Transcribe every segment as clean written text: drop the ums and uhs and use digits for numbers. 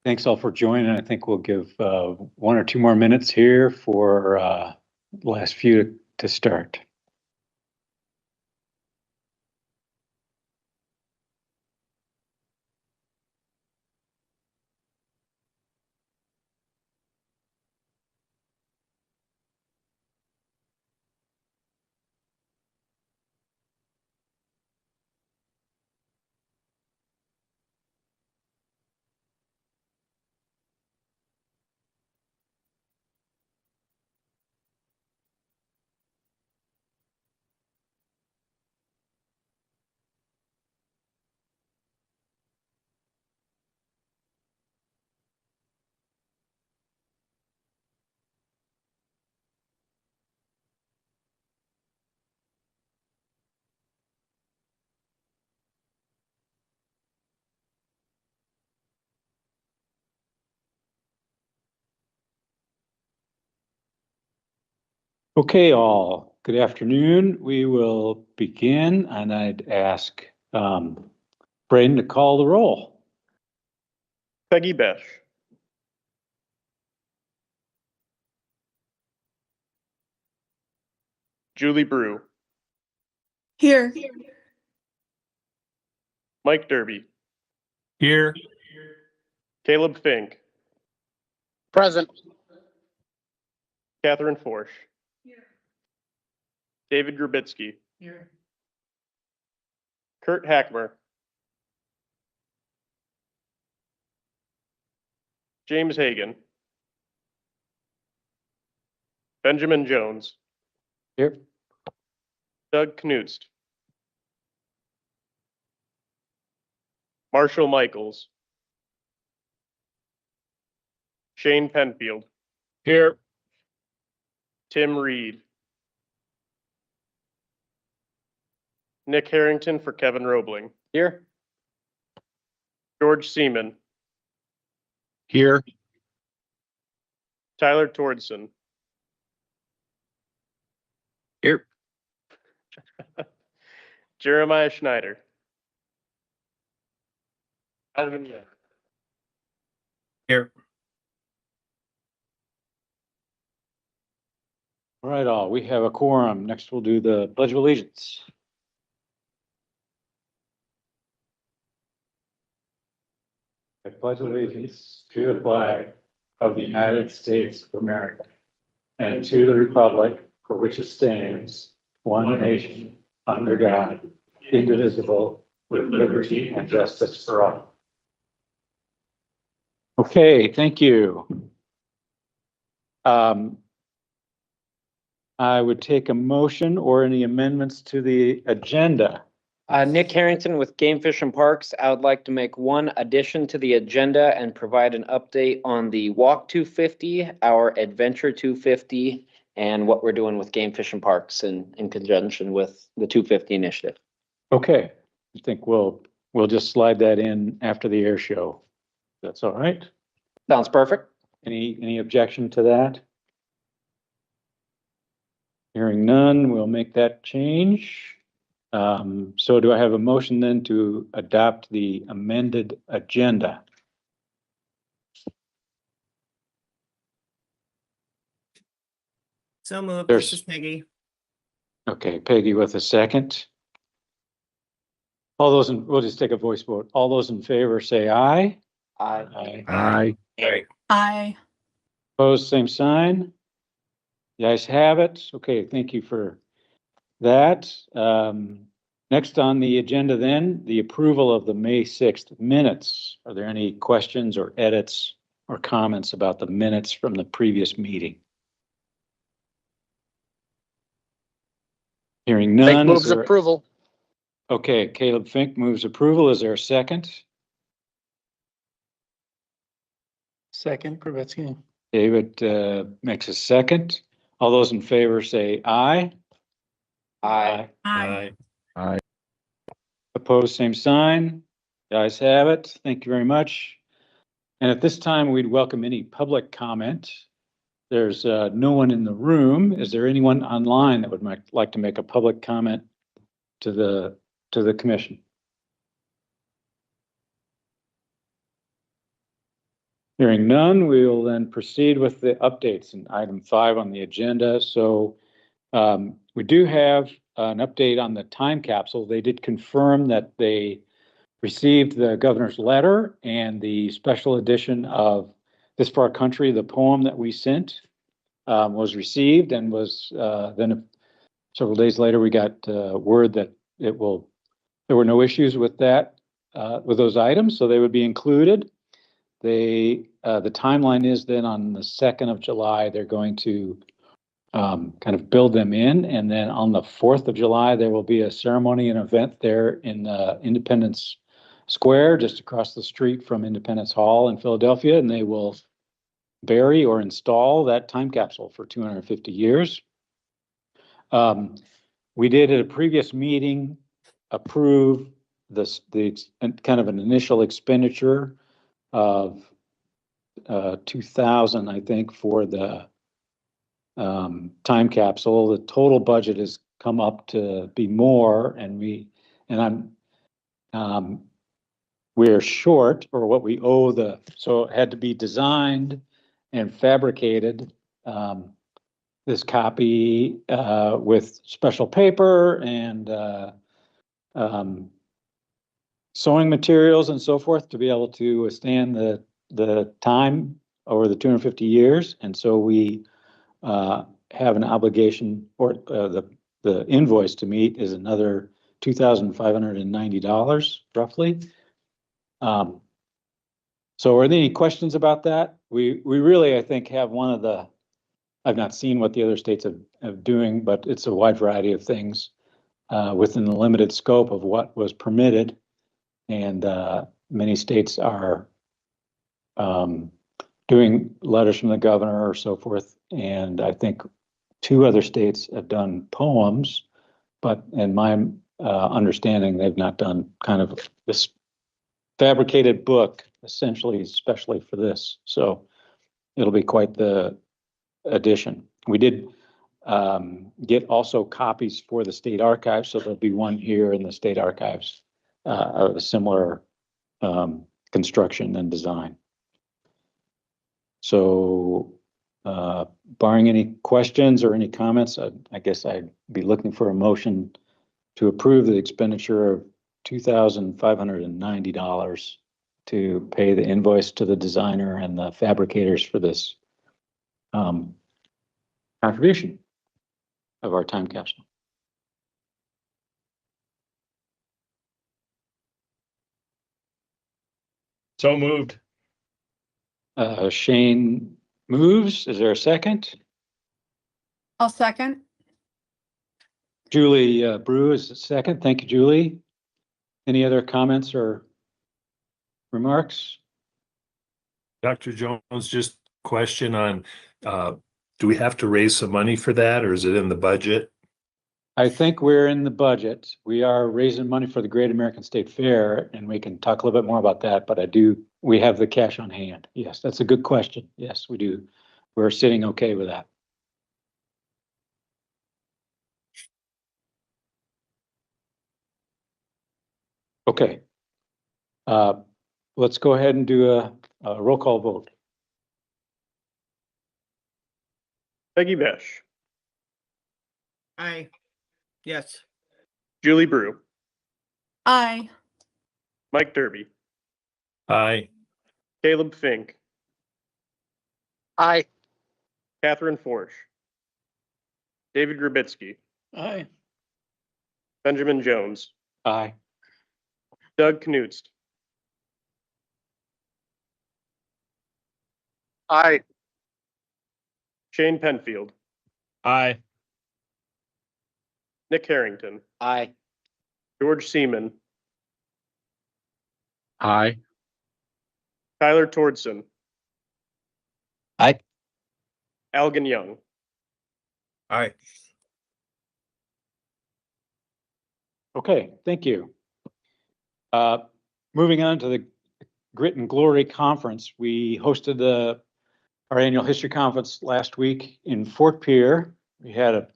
Thanks all for joining. I think we'll give 1 or 2 more minutes here for the last few to start. Okay, all. Good afternoon. We will begin, and I'd ask Braden to call the roll. Peggy Besh. Julie Brew. Here. Mike Derby. Here. Caleb Fink. Present. Catherine Forsch. Here. David Grabitsky. Here. Kurt Hackmer. James Hagan. Benjamin Jones. Here. Doug Knutst. Marshall Michaels. Shane Penfield. Here. Tim Reed. Nick Harrington for Kevin Roebling. Here. George Seaman. Here. Tyler Tordson. Here. Jeremiah Schneider. Here. All right, all. We have a quorum. Next, we'll do the Pledge of Allegiance. I pledge allegiance to the flag of the United States of America and to the republic for which it stands, one nation, under God, indivisible, with liberty and justice for all. Okay, thank you. I would take a motion or any amendments to the agenda. Nick Harrington with Game Fish and Parks. I would like to make one addition to the agenda and provide an update on the Walk 250, our Adventure 250, and what we're doing with Game Fish and Parks in conjunction with the 250 initiative. Okay, I think we'll just slide that in after the air show. That's all right. Sounds perfect. Any objection to that? Hearing none, we'll make that change. So do I have a motion then to adopt the amended agenda? So moved. There's- This is Peggy. Okay, Peggy with a second. We'll just take a voice vote. All those in favor say aye. Aye. Aye. Aye. Opposed, same sign. The ayes have it. Okay, thank you for that. Next on the agenda then, the approval of the May 6th minutes. Are there any questions or edits or comments about the minutes from the previous meeting? Hearing none. Moves approval. Okay, Caleb Fink moves approval. Is there a second? Second, Krivitsky. David makes a second. All those in favor say aye. Aye. Aye. Opposed, same sign. The ayes have it. Thank you very much. And at this time, we'd welcome any public comment. There's no one in the room. Is there anyone online that would like to make a public comment to the commission? Hearing none, we will then proceed with the updates in item 5 on the agenda. So we do have an update on the time capsule. They did confirm that they received the governor's letter and the special edition of This Far Country, the poem that we sent, was received and was then several days later, we got word that there were no issues with that, with those items, so they would be included. The timeline is then on the 2nd of July, they're going to kind of build them in. And then on the 4th of July, there will be a ceremony and event there in Independence Square, just across the street from Independence Hall in Philadelphia. And they will bury or install that time capsule for 250 years. We did at a previous meeting approve the kind of an initial expenditure of 2,000, I think, for the time capsule. The total budget has come up to be more, and we're short, or what we owe so it had to be designed and fabricated. This copy with special paper and sewing materials and so forth to be able to withstand the time over the 250 years. And so we have an obligation, or the invoice to meet is another $2,590 roughly. So are there any questions about that? We really, I think, have one of the, I've not seen what the other states have doing, but it's a wide variety of things within the limited scope of what was permitted. And many states are doing letters from the governor or so forth. And I think 2 other states have done poems, but in my understanding, they've not done kind of this fabricated book, essentially, especially for this. So it'll be quite the addition. We did get also copies for the state archives, so there'll be one here in the state archives of a similar construction and design. So barring any questions or any comments, I guess I'd be looking for a motion to approve the expenditure of $2,590 to pay the invoice to the designer and the fabricators for this contribution of our time capsule. So moved. Shane moves. Is there a second? I'll second. Julie Brew is the second. Thank you, Julie. Any other comments or remarks? Dr. Jones, just question on, do we have to raise some money for that, or is it in the budget? I think we're in the budget. We are raising money for the Great American State Fair, and we can talk a little bit more about that, but we have the cash on hand. Yes, that's a good question. Yes, we do. We're sitting okay with that. Okay. Let's go ahead and do a roll call vote. Peggy Besh, Aye. Yes. Julie Brew, Aye. Mike Derby, Aye. Caleb Fink, Aye. Catherine Forsch, David Grabitsky, Aye. Benjamin Jones, Aye. Doug Knudst, Aye. Shane Penfield, Aye. Nick Harrington, Aye. George Seaman, Aye. Tyler Tordson. Aye. Algan Young. Aye. Okay, thank you. Moving on to the Grit and Glory Conference, we hosted our annual history conference last week in Fort Pierre. We had a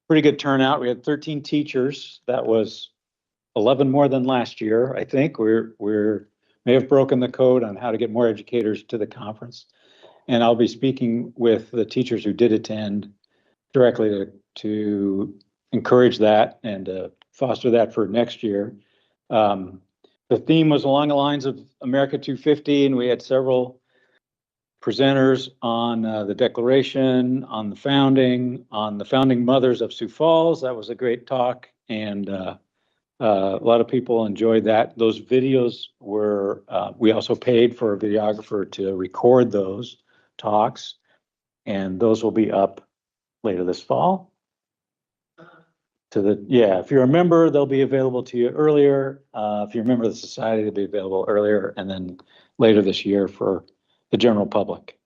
pretty good turnout. We had 13 teachers. That was 11 more than last year, I think. We're may have broken the code on how to get more educators to the conference. And I'll be speaking with the teachers who did attend directly to encourage that and foster that for next year. The theme was along the lines of America 250, and we had several presenters on the Declaration, on the founding mothers of Sioux Falls. That was a great talk, and a lot of people enjoyed that. Those videos were, we also paid for a videographer to record those talks, and those will be up later this fall. If you're a member, they'll be available to you earlier. If you're a member of the society, they'll be available earlier, and then later this year for the general public.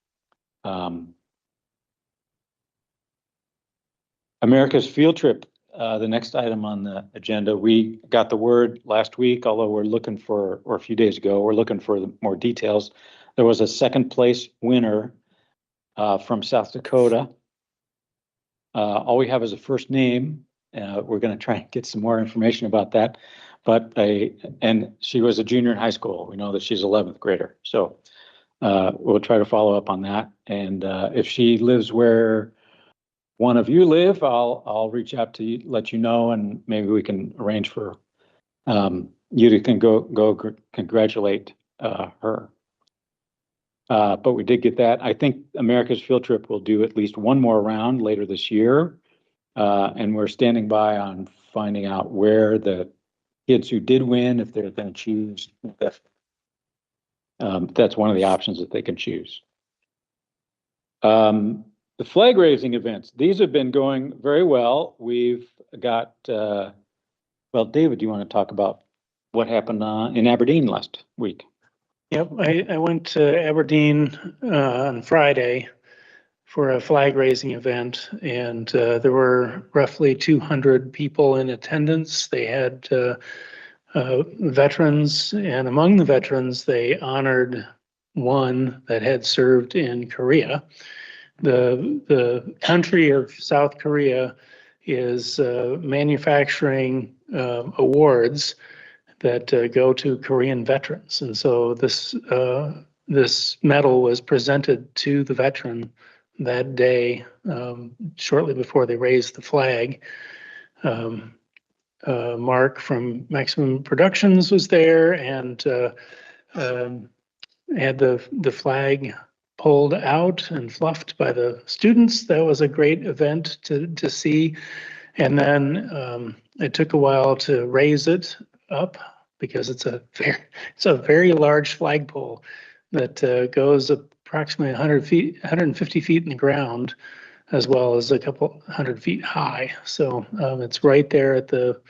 America's field trip, the next item on the agenda. We got the word last week, although we're looking for, or a few days ago, we're looking for more details. There was a second place winner from South Dakota. All we have is a first name. We're going to try and get some more information about that. And she was a junior in high school. We know that she's 11th grader. So we'll try to follow up on that. And if she lives where one of you live, I'll reach out to you, let you know, and maybe we can arrange for you to go congratulate her. But we did get that. I think America's Field Trip will do at least one more round later this year. And we're standing by on finding out where the kids who did win, if they're going to choose. That's one of the options that they can choose. The flag raising events, these have been going very well. We've got, well, David, do you want to talk about what happened in Aberdeen last week? Yep, I went to Aberdeen on Friday for a flag raising event, and there were roughly 200 people in attendance. They had veterans, and among the veterans, they honored one that had served in Korea. The country of South Korea is manufacturing awards that go to Korean veterans, and so this medal was presented to the veteran that day, shortly before they raised the flag. Mark from Maximum Productions was there and had the flag pulled out and fluffed by the students. That was a great event to see. And then it took a while to raise it up because it's a very large flagpole that goes approximately 150 feet in the ground, as well as a couple 100 feet high. So it's right there at the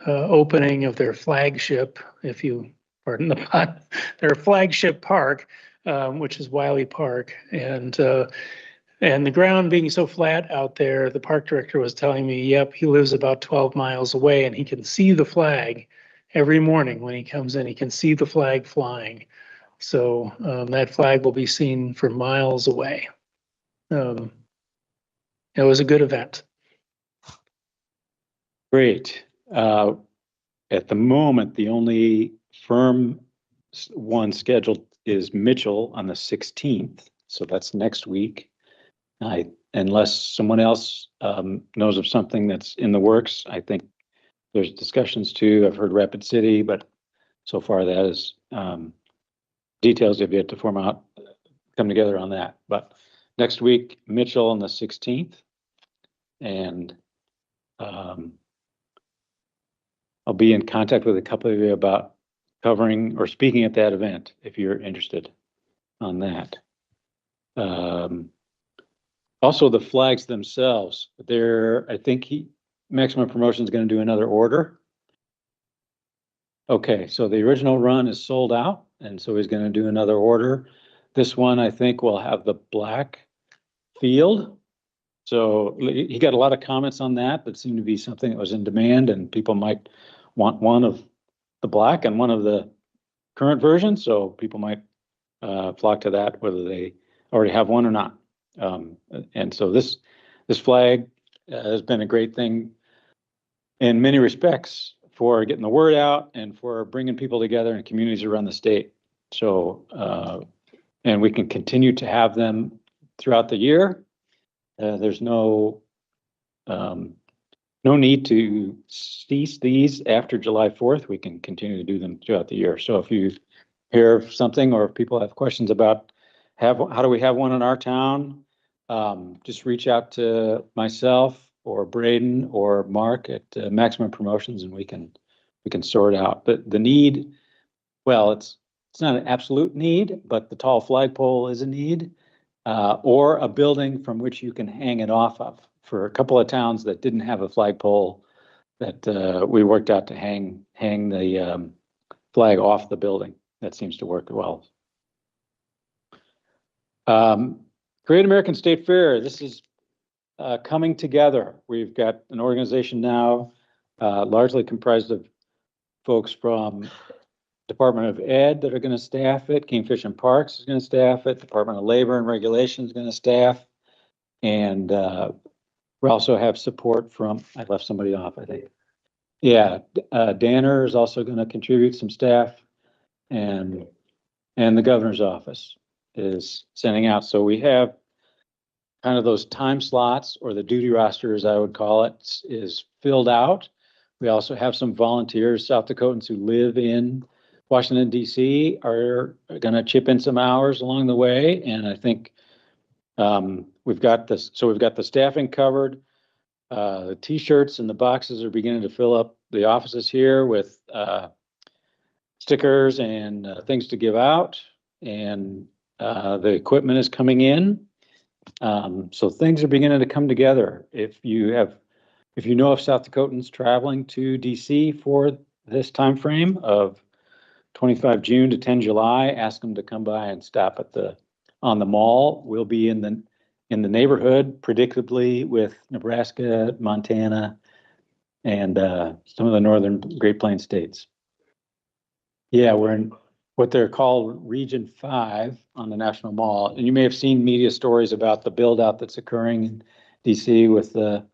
opening of their flagship, if you pardon the pun, their flagship park, which is Wiley Park. And the ground being so flat out there, the park director was telling me, yep, he lives about 12 miles away and he can see the flag every morning when he comes in. He can see the flag flying. So that flag will be seen from miles away. It was a good event. Great. At the moment, the only firm one scheduled is Mitchell on the 16th. So that's next week. Unless someone else knows of something that's in the works, I think there's discussions too. I've heard Rapid City, but so far that is details have yet to come together on that. But next week, Mitchell on the 16th. And I'll be in contact with a couple of you about covering or speaking at that event if you're interested on that. Also, the flags themselves, I think Maximum Promotion is going to do another order. Okay, so the original run is sold out, and so he's going to do another order. This one, I think, will have the black field. So he got a lot of comments on that. That seemed to be something that was in demand, and people might want one of the black and one of the current versions. So people might flock to that, whether they already have one or not. And so this flag has been a great thing in many respects for getting the word out and for bringing people together in communities around the state. So, and we can continue to have them throughout the year. There's no need to cease these after July 4th. We can continue to do them throughout the year. So if you hear of something or if people have questions about how do we have one in our town, just reach out to myself or Braden or Mark at Maximum Promotions, and we can sort it out. But the need, well, it's not an absolute need, but the tall flagpole is a need, or a building from which you can hang it off of. For a couple of towns that didn't have a flagpole, that we worked out to hang the flag off the building. That seems to work well. Great American State Fair. This is coming together. We've got an organization now, largely comprised of folks from Department of Ed that are going to staff it. Game Fish and Parks is going to staff it. Department of Labor and Regulation is going to staff. And we also have support from, I left somebody off, I think. Yeah, Danner is also going to contribute some staff, and the governor's office is sending out. So we have kind of those time slots, or the duty roster, as I would call it, is filled out. We also have some volunteers, South Dakotans who live in Washington, D.C. are going to chip in some hours along the way. And I think we've got this. So we've got the staffing covered. The T-shirts and the boxes are beginning to fill up the offices here with stickers and things to give out. And the equipment is coming in. So things are beginning to come together. If you know of South Dakotans traveling to DC for this time frame of 25 June to 10 July, ask them to come by and stop at on the mall. We'll be in the neighborhood, predictably, with Nebraska, Montana, and some of the northern Great Plains states. Yeah, we're in what they're called Region 5 on the National Mall. And you may have seen media stories about the build out that's occurring in DC with the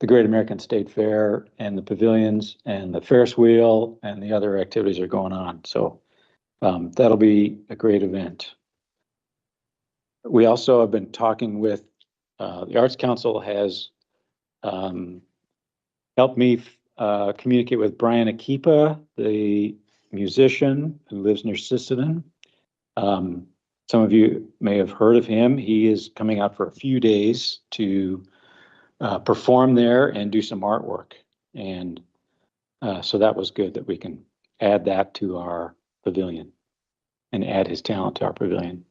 Great American State Fair and the pavilions and the Ferris wheel and the other activities are going on. So that'll be a great event. We also have been talking with the Arts Council has helped me communicate with Brian Akipa, the musician who lives near Sisseton. Some of you may have heard of him. He is coming out for a few days to perform there and do some artwork. And so that was good that we can add that to our pavilion and add his talent to our pavilion.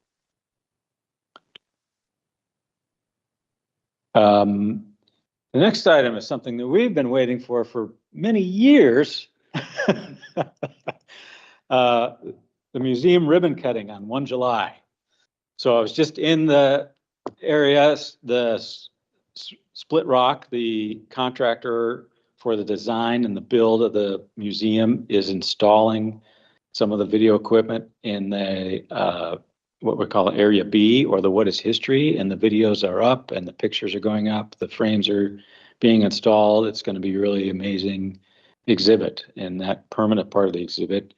The next item is something that we've been waiting for many years. The museum ribbon cutting on 1 July. So I was just in the area, the Split Rock, the contractor for the design and the build of the museum, is installing some of the video equipment in the what we call Area B, or the What is History, and the videos are up and the pictures are going up. The frames are being installed. It's going to be really amazing exhibit, and that permanent part of the exhibit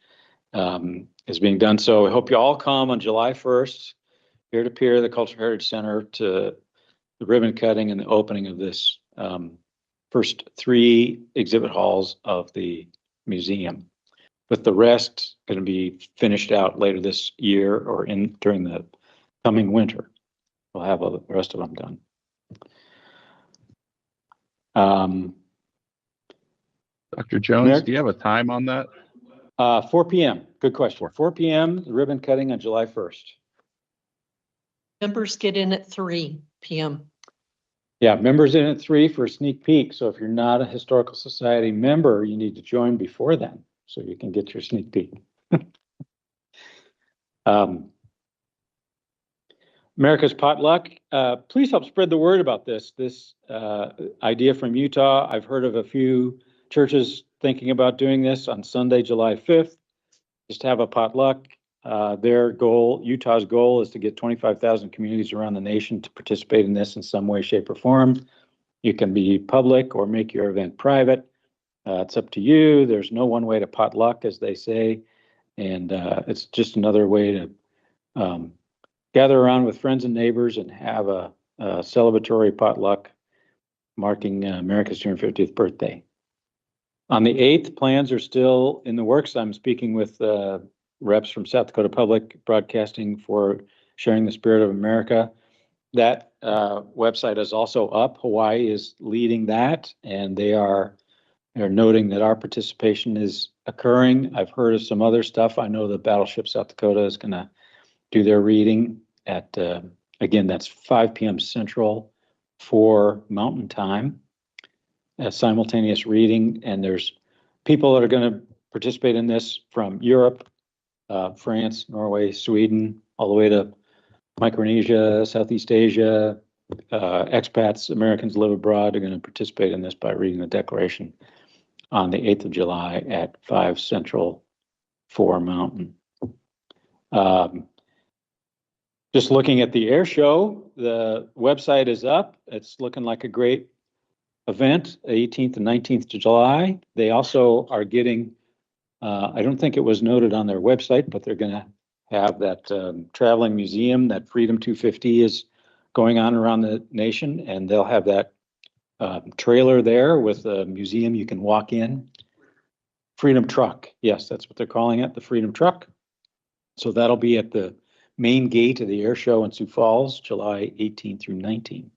is being done. So I hope you all come on July 1st, peer to peer, the Cultural Heritage Center, to the ribbon cutting and the opening of this first 3 exhibit halls of the museum, with the rest going to be finished out later this year or during the coming winter. We'll have the rest of them done. Dr. Jones, Merrick? do you have a time on that? 4 p.m. Good question. 4 p.m. the ribbon cutting on July 1st. Members get in at 3 p.m. Yeah, members in at 3 for a sneak peek. So if you're not a Historical Society member, you need to join before then so you can get your sneak peek. America's Potluck. Please help spread the word about this idea from Utah. I've heard of a few churches thinking about doing this on Sunday, July 5th. Just have a potluck. Their goal, Utah's goal, is to get 25,000 communities around the nation to participate in this in some way, shape, or form. You can be public or make your event private. It's up to you. There's no one way to potluck, as they say. And it's just another way to gather around with friends and neighbors and have a celebratory potluck marking America's 250th birthday. On the 8th, plans are still in the works. I'm speaking with reps from South Dakota Public Broadcasting for Sharing the Spirit of America. That website is also up. Hawaii is leading that, and they're noting that our participation is occurring. I've heard of some other stuff. I know the Battleship South Dakota is going to do their reading at, again, that's 5 p.m. Central, 4 Mountain Time, simultaneous reading. And there's people that are going to participate in this from Europe, France, Norway, Sweden, all the way to Micronesia, Southeast Asia. Expats, Americans live abroad, are going to participate in this by reading the Declaration on the 8th of July at 5 Central, 4 Mountain. Just looking at the air show, the website is up. It's looking like a great event, 18th and 19th of July. They also are getting, I don't think it was noted on their website, but they're going to have that traveling museum, that Freedom 250 is going on around the nation, and they'll have that trailer there with a museum you can walk in. Freedom Truck, yes, that's what they're calling it, the Freedom Truck. So that'll be at the main gate of the air show in Sioux Falls, July 18 through 19.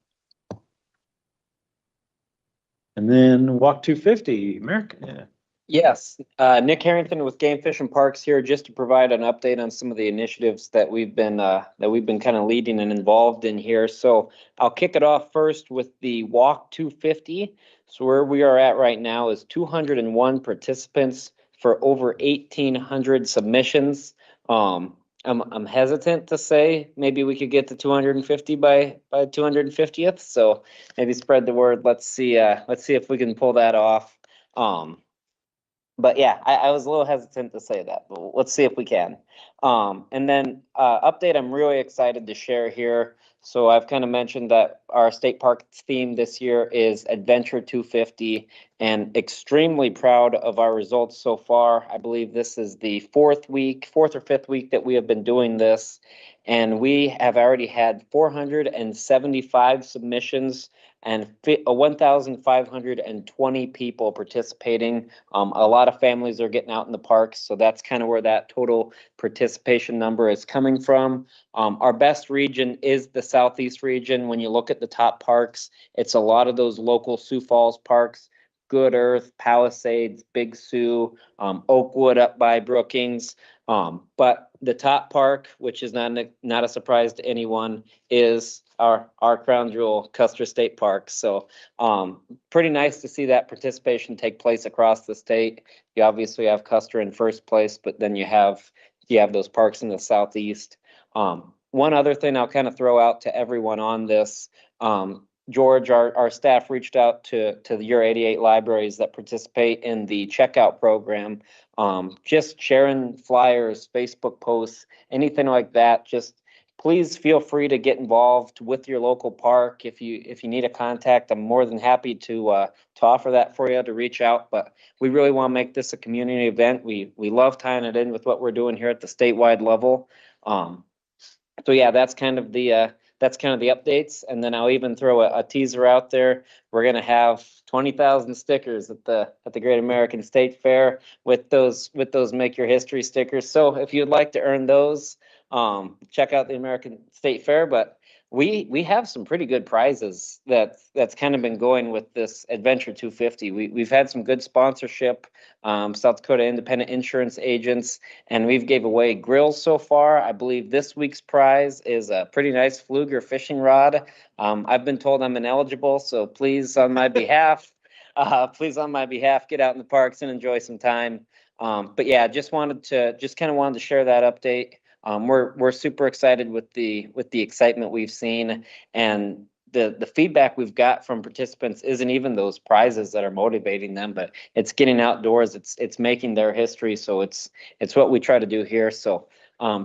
And then Walk 250, America. Yes, Nick Harrington with Game Fish and Parks here, just to provide an update on some of the initiatives that we've been kind of leading and involved in here. So I'll kick it off first with the Walk 250. So where we are at right now is 201 participants for over 1,800 submissions. I'm hesitant to say maybe we could get to 250 by 250th. So maybe spread the word. Let's see if we can pull that off. But yeah, I was a little hesitant to say that, but let's see if we can. And then update I'm really excited to share here. So I've kind of mentioned that our state park theme this year is Adventure 250, and extremely proud of our results so far. I believe this is the fourth or fifth week that we have been doing this, and we have already had 475 submissions and 1,520 people participating. A lot of families are getting out in the parks, so that's kind of where that total participation number is coming from. Our best region is the Southeast region. When you look at the top parks, it's a lot of those local Sioux Falls parks, Good Earth, Palisades, Big Sioux, Oakwood up by Brookings. But the top park, which is not a surprise to anyone, is our crown jewel, Custer State Park. So pretty nice to see that participation take place across the state. You obviously have Custer in first place, but then you have those parks in the Southeast. One other thing I'll kind of throw out to everyone on this, George, our staff reached out to your 88 libraries that participate in the checkout program, just sharing flyers, Facebook posts, anything like that. Just please feel free to get involved with your local park. If you need a contact, I'm more than happy to offer that for you, to reach out. But we really want to make this a community event. We love tying it in with what we're doing here at the statewide level. So yeah, that's kind of the updates. And then I'll even throw a teaser out there. We're gonna have 20,000 stickers at the Great American State Fair with those Make Your History stickers. So if you'd like to earn those, check out the American State Fair. But we have some pretty good prizes that's kind of been going with this Adventure 250. We've had some good sponsorship, South Dakota Independent Insurance Agents, and we've gave away grills so far. I believe this week's prize is a pretty nice Pflueger fishing rod. I've been told I'm ineligible, so please on my behalf, get out in the parks and enjoy some time. But yeah, just wanted to share that update. We're super excited with the excitement we've seen, and the feedback we've got from participants isn't even those prizes that are motivating them, but it's getting outdoors. It's making their history. So it's what we try to do here. So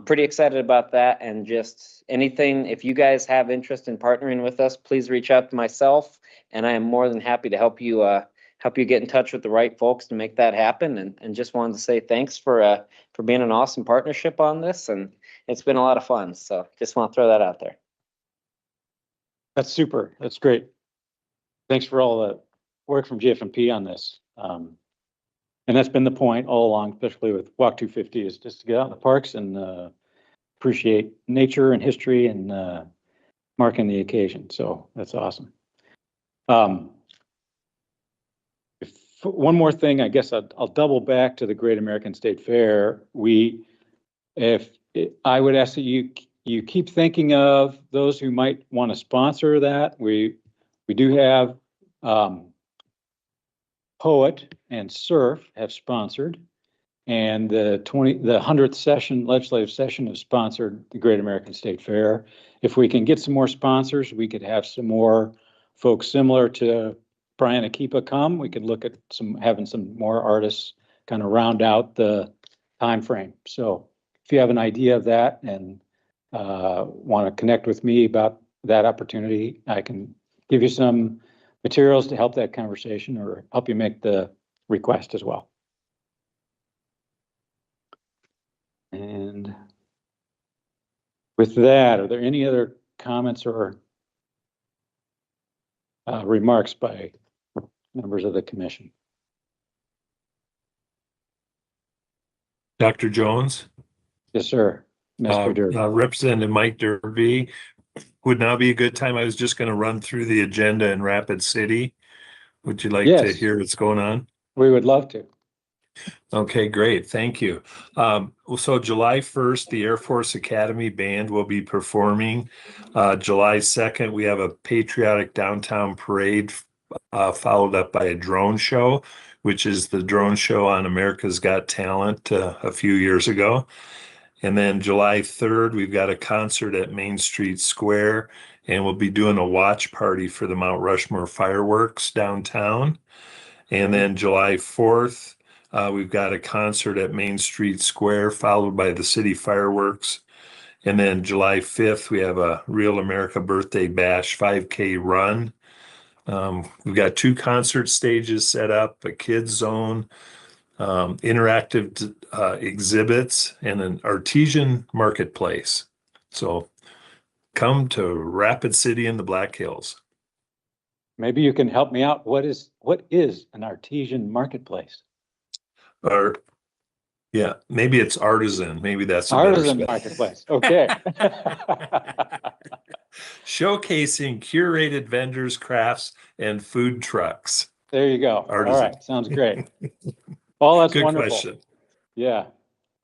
pretty excited about that. And just anything, if you guys have interest in partnering with us, please reach out to myself, and I am more than happy to help you help you get in touch with the right folks to make that happen. And just wanted to say thanks for being an awesome partnership on this, and it's been a lot of fun. So just want to throw that out there. That's super. That's great. Thanks for all the work from GFMP on this. And that's been the point all along, especially with Walk 250, is just to get out in the parks and appreciate nature and history and marking the occasion. So that's awesome. One more thing, I guess I'll double back to the Great American State Fair. I would ask that you keep thinking of those who might want to sponsor that. We do have Poet and Surf have sponsored, and the 100th legislative session have sponsored the Great American State Fair. If we can get some more sponsors, we could have some more folks similar to Brian Akipa come. We could look at having some more artists kind of round out the time frame. So if you have an idea of that and want to connect with me about that opportunity, I can give you some materials to help that conversation or help you make the request as well. And with that, are there any other comments or remarks by members of the commission? Dr. Jones, Yes, sir. Mr. Derby. Representative Mike Derby, would now be a good time. I was just going to run through the agenda in Rapid City. Would you like to Yes. hear what's going on? We would love to. Okay, great. Thank you. So July 1st, the Air Force Academy Band will be performing. July 2nd, we have a patriotic downtown parade, followed up by a drone show, which is the drone show on America's Got Talent a few years ago. And then July 3rd, we've got a concert at Main Street Square, and we'll be doing a watch party for the Mount Rushmore fireworks downtown. And then July 4th, we've got a concert at Main Street Square, followed by the city fireworks. And then July 5th, we have a Real America Birthday Bash 5K run. We've got 2 concert stages set up, a kids zone, interactive exhibits, and an artesian marketplace. So come to Rapid City in the Black Hills. Maybe you can help me out. What is an artesian marketplace? Or yeah, maybe it's artisan. Maybe that's a better Artisan spell. marketplace. Okay. Showcasing curated vendors, crafts, and food trucks. There you go. Artisan. All right. Sounds great. Well, that's Good wonderful. question. Yeah.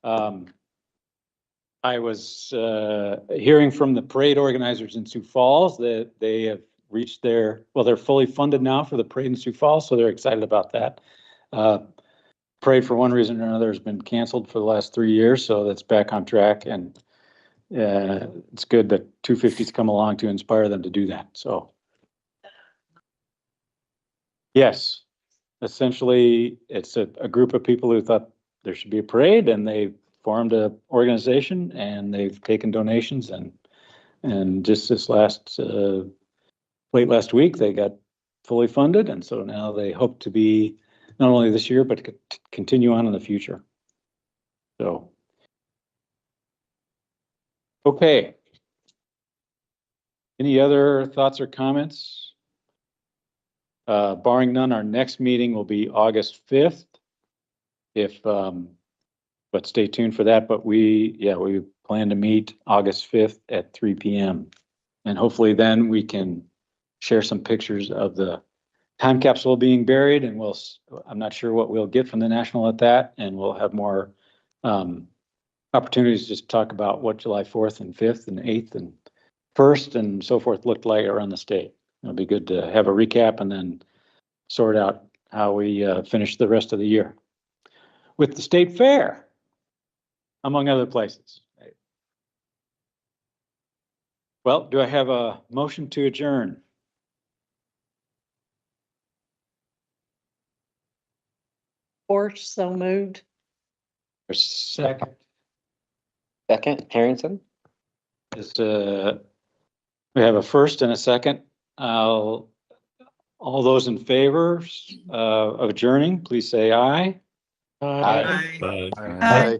I was hearing from the parade organizers in Sioux Falls that they have reached they're fully funded now for the parade in Sioux Falls, so they're excited about that. Parade, for one reason or another, has been canceled for the last 3 years, so that's back on track, and it's good that 250's come along to inspire them to do that. So yes, essentially, it's a group of people who thought there should be a parade, and they formed an organization, and they've taken donations, and just this late last week, they got fully funded, and so now they hope to be not only this year, but continue on in the future. So, okay. Any other thoughts or comments? Barring none, our next meeting will be August 5th. But stay tuned for that. But we plan to meet August 5th at 3 p.m. And hopefully then we can share some pictures of the time capsule being buried, and I'm not sure what we'll get from the National at that, and we'll have more opportunities to just talk about what July 4th and 5th and 8th and 1st and so forth looked like around the state. It'll be good to have a recap and then sort out how we finish the rest of the year with the state fair, among other places. Well, do I have a motion to adjourn? Or so moved. A second. Second, Harrington. We have a first and a second. I'll All those in favor of adjourning, please say aye. Aye. Aye.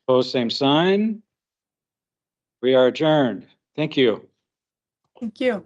Opposed, same sign. We are adjourned. Thank you. Thank you.